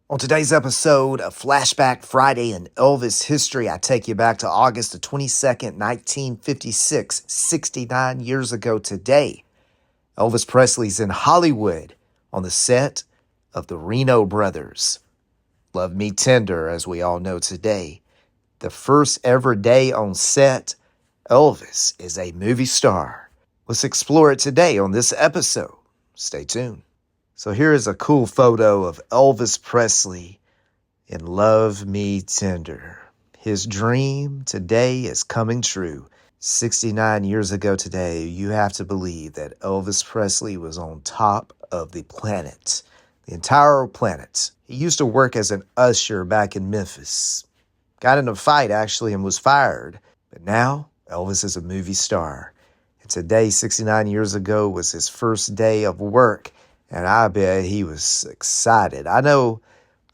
On today's episode of Flashback Friday in Elvis history, I take you back to August the 22nd, 1956, 69 years ago today. Elvis Presley's in Hollywood on the set of the Reno Brothers. Love Me Tender, as we all know today. The first ever day on set, Elvis is a movie star. Let's explore it today on this episode. Stay tuned. So here is a cool photo of Elvis Presley in Love Me Tender. His dream today is coming true. 69 years ago today, you have to believe that Elvis Presley was on top of the planet. The entire planet. He used to work as an usher back in Memphis. Got in a fight, actually, and was fired. But now, Elvis is a movie star. And today, 69 years ago, was his first day of work. And I bet he was excited. I know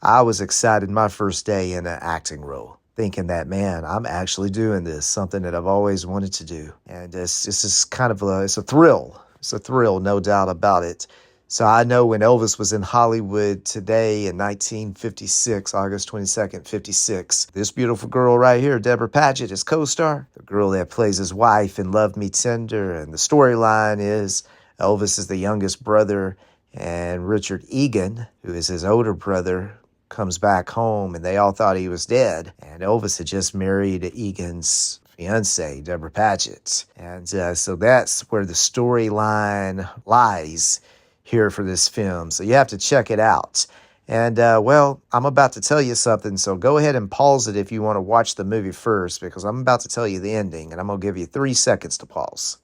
I was excited my first day in an acting role, thinking that, man, I'm actually doing this, something that I've always wanted to do. And it's just kind of it's a thrill. It's a thrill, no doubt about it. So I know when Elvis was in Hollywood today in 1956, August 22nd, 56, this beautiful girl right here, Deborah Paget, his co-star, the girl that plays his wife in Love Me Tender. And the storyline is Elvis is the youngest brother, and Richard Egan, who is his older brother, comes back home, and they all thought he was dead. And Elvis had just married Egan's fiancée, Deborah Paget. And so that's where the storyline lies here for this film. So you have to check it out. And, I'm about to tell you something, so go ahead and pause it if you want to watch the movie first, because I'm about to tell you the ending, and I'm going to give you 3 seconds to pause.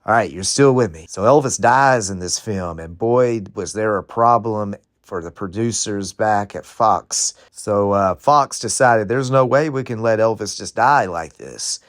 All right, you're still with me. So Elvis dies in this film, and boy, was there a problem for the producers back at Fox. So Fox decided there's no way we can let Elvis just die like this.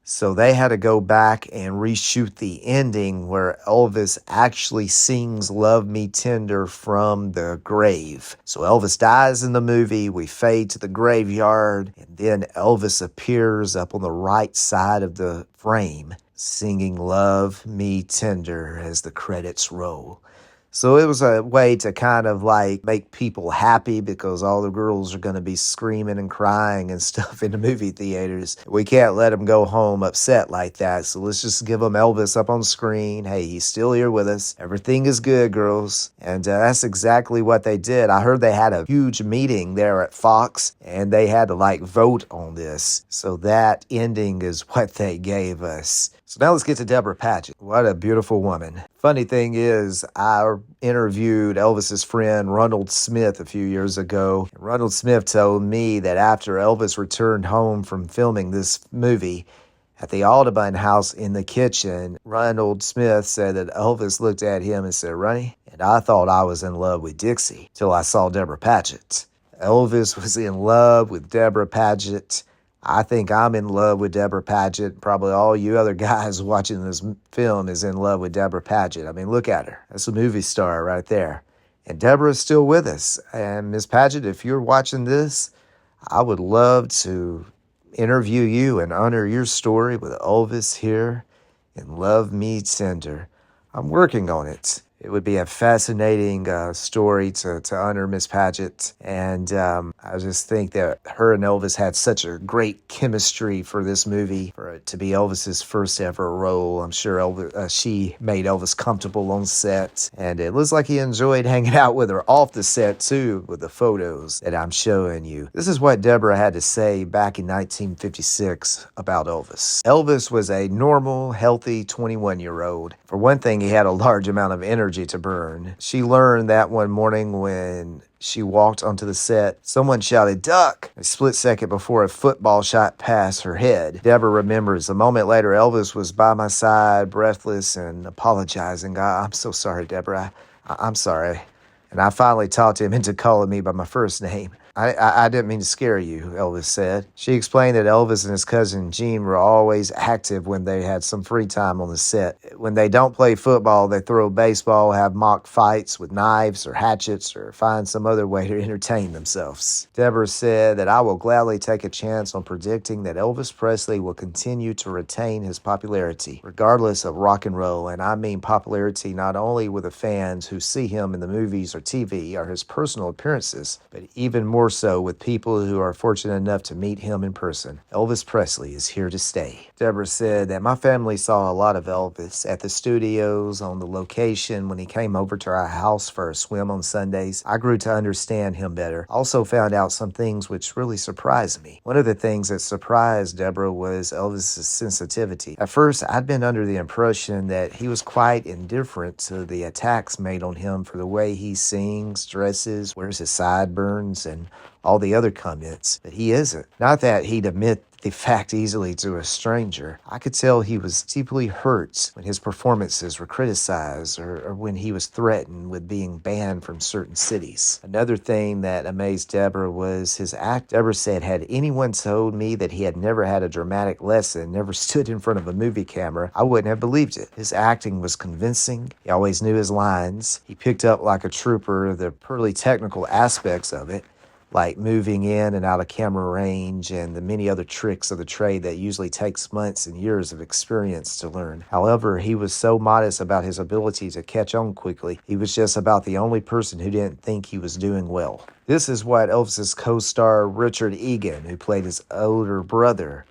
So they had to go back and reshoot the ending where Elvis actually sings Love Me Tender from the grave. So Elvis dies in the movie, we fade to the graveyard, and then Elvis appears up on the right side of the frame, singing Love Me Tender as the credits roll. So it was a way to kind of like make people happy, because all the girls are going to be screaming and crying and stuff in the movie theaters. We can't let them go home upset like that. So let's just give them Elvis up on screen. Hey, he's still here with us. Everything is good, girls. And that's exactly what they did. I heard they had a huge meeting there at Fox, and they had to vote on this. So that ending is what they gave us. So now let's get to Deborah Paget. What a beautiful woman. Funny thing is, I interviewed Elvis's friend Ronald Smith a few years ago. Ronald Smith told me that after Elvis returned home from filming this movie, at the Audubon house in the kitchen, Ronald Smith said that Elvis looked at him and said, "Ronnie, and I thought I was in love with Dixie till I saw Deborah Paget." Elvis was in love with Deborah Paget. I think I'm in love with Deborah Paget. Probably all you other guys watching this film is in love with Deborah Paget. I mean, look at her. That's a movie star right there. And Deborah's still with us. And Miss Paget, if you're watching this, I would love to interview you and honor your story with Elvis here in Love Me Tender. I'm working on it. It would be a fascinating story to honor Miss Paget. And I just think that her and Elvis had such a great chemistry for this movie, for it to be Elvis's first ever role. I'm sure she made Elvis comfortable on set. And it looks like he enjoyed hanging out with her off the set, too, with the photos that I'm showing you. This is what Deborah had to say back in 1956 about Elvis. Elvis was a normal, healthy 21-year-old. For one thing, he had a large amount of energy to burn. She learned that one morning when she walked onto the set, someone shouted, "Duck!" a split second before a football shot past her head. Deborah remembers a moment later, Elvis was by my side, breathless and apologizing. "I'm so sorry, Deborah. I'm sorry." And I finally talked him into calling me by my first name. I didn't mean to scare you, Elvis said. She explained that Elvis and his cousin Gene were always active when they had some free time on the set. When they don't play football, they throw baseball, have mock fights with knives or hatchets, or find some other way to entertain themselves. Deborah said that I will gladly take a chance on predicting that Elvis Presley will continue to retain his popularity, regardless of rock and roll, and I mean popularity not only with the fans who see him in the movies or TV or his personal appearances, but even more so with people who are fortunate enough to meet him in person. Elvis Presley is here to stay. Deborah said that my family saw a lot of Elvis at the studios, on the location, when he came over to our house for a swim on Sundays. I grew to understand him better. I also found out some things which really surprised me. One of the things that surprised Deborah was Elvis's sensitivity. At first, I'd been under the impression that he was quite indifferent to the attacks made on him for the way he sings, dresses, wears his sideburns, and all the other comments, but he isn't. Not that he'd admit the fact easily to a stranger. I could tell he was deeply hurt when his performances were criticized or when he was threatened with being banned from certain cities. Another thing that amazed Deborah was his act. Deborah said, had anyone told me that he had never had a dramatic lesson, never stood in front of a movie camera, I wouldn't have believed it. His acting was convincing. He always knew his lines. He picked up like a trooper the purely technical aspects of it, like moving in and out of camera range and the many other tricks of the trade that usually takes months and years of experience to learn. However, he was so modest about his ability to catch on quickly, he was just about the only person who didn't think he was doing well. This is what Elvis's co-star Richard Egan, who played his older brother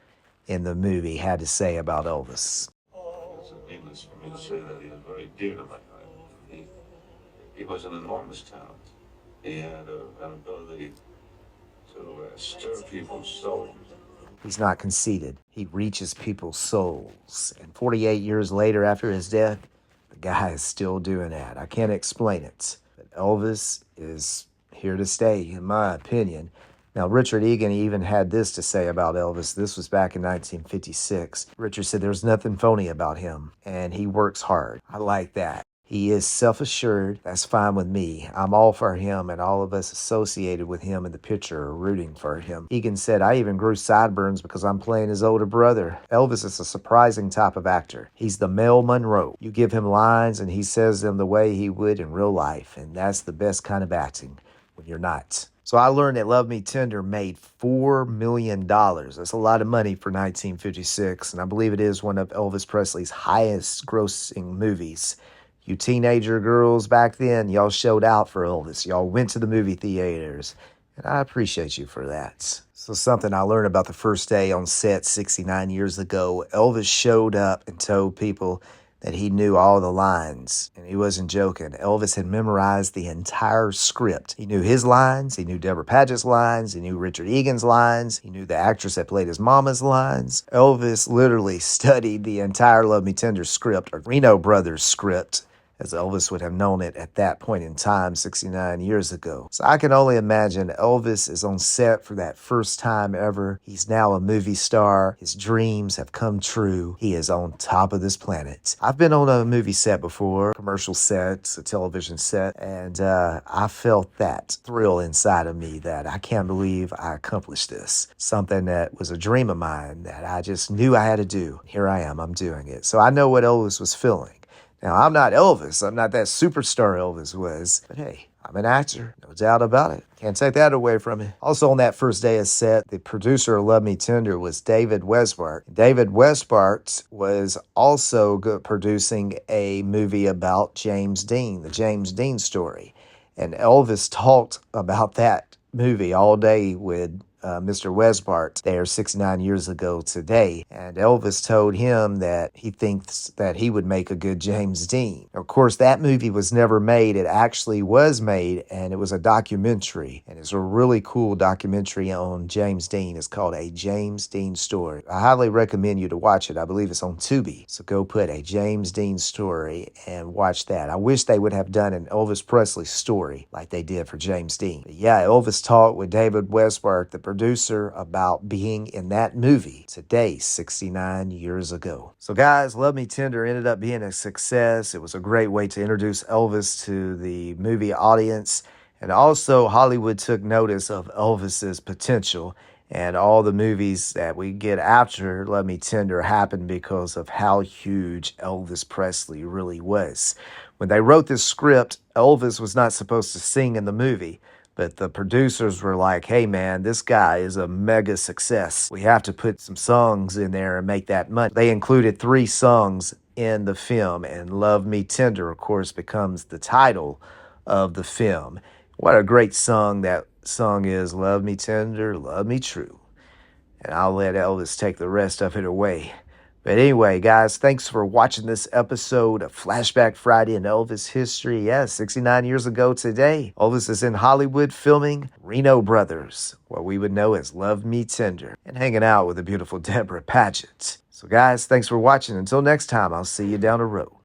in the movie, had to say about Elvis. It's needless for me to say that he was very dear to my heart. He was an enormous talent. He had an ability to stir people's souls. He's not conceited. He reaches people's souls. And 48 years later after his death, the guy is still doing that. I can't explain it. But Elvis is here to stay, in my opinion. Now, Richard Egan even had this to say about Elvis. This was back in 1956. Richard said there's nothing phony about him, and he works hard. I like that. He is self-assured. That's fine with me. I'm all for him, and all of us associated with him in the picture are rooting for him. Egan said, I even grew sideburns because I'm playing his older brother. Elvis is a surprising type of actor. He's the Mel Monroe. You give him lines, and he says them the way he would in real life, and that's the best kind of acting when you're not. So I learned that Love Me Tender made $4 million. That's a lot of money for 1956, and I believe it is one of Elvis Presley's highest grossing movies. You teenager girls back then, y'all showed out for Elvis. Y'all went to the movie theaters, and I appreciate you for that. So something I learned about the first day on set 69 years ago, Elvis showed up and told people that he knew all the lines, and he wasn't joking. Elvis had memorized the entire script. He knew his lines, he knew Deborah Paget's lines, he knew Richard Egan's lines, he knew the actress that played his mama's lines. Elvis literally studied the entire Love Me Tender script, or Reno Brothers script, as Elvis would have known it at that point in time 69 years ago. So I can only imagine Elvis is on set for that first time ever. He's now a movie star. His dreams have come true. He is on top of this planet. I've been on a movie set before, commercial sets, a television set, and I felt that thrill inside of me that I can't believe I accomplished this. Something that was a dream of mine that I just knew I had to do. Here I am, I'm doing it. So I know what Elvis was feeling. Now, I'm not Elvis. I'm not that superstar Elvis was. But hey, I'm an actor. No doubt about it. Can't take that away from me. Also on that first day of set, the producer of Love Me Tender was David Westbart. David Westbart was also producing a movie about James Dean, the James Dean story. And Elvis talked about that movie all day with Mr. Westbart there 69 years ago today. And Elvis told him that he thinks that he would make a good James Dean. Of course, that movie was never made. It actually was made, and it was a documentary. And it's a really cool documentary on James Dean. It's called A James Dean Story. I highly recommend you to watch it. I believe it's on Tubi. So go put A James Dean Story and watch that. I wish they would have done an Elvis Presley story like they did for James Dean. But yeah, Elvis talked with David Westbart, the producer, about being in that movie today, 69 years ago. So guys, Love Me Tender ended up being a success. It was a great way to introduce Elvis to the movie audience. And also, Hollywood took notice of Elvis's potential, and all the movies that we get after Love Me Tender happened because of how huge Elvis Presley really was. When they wrote this script, Elvis was not supposed to sing in the movie, but the producers were like, hey man, this guy is a mega success. We have to put some songs in there and make that money. They included 3 songs in the film, and Love Me Tender, of course, becomes the title of the film. What a great song that song is, Love Me Tender, Love Me True. And I'll let Elvis take the rest of it away. But anyway, guys, thanks for watching this episode of Flashback Friday in Elvis history. Yes, 69 years ago today, Elvis is in Hollywood filming Reno Brothers, what we would know as Love Me Tender, and hanging out with the beautiful Deborah Paget. So guys, thanks for watching. Until next time, I'll see you down the road.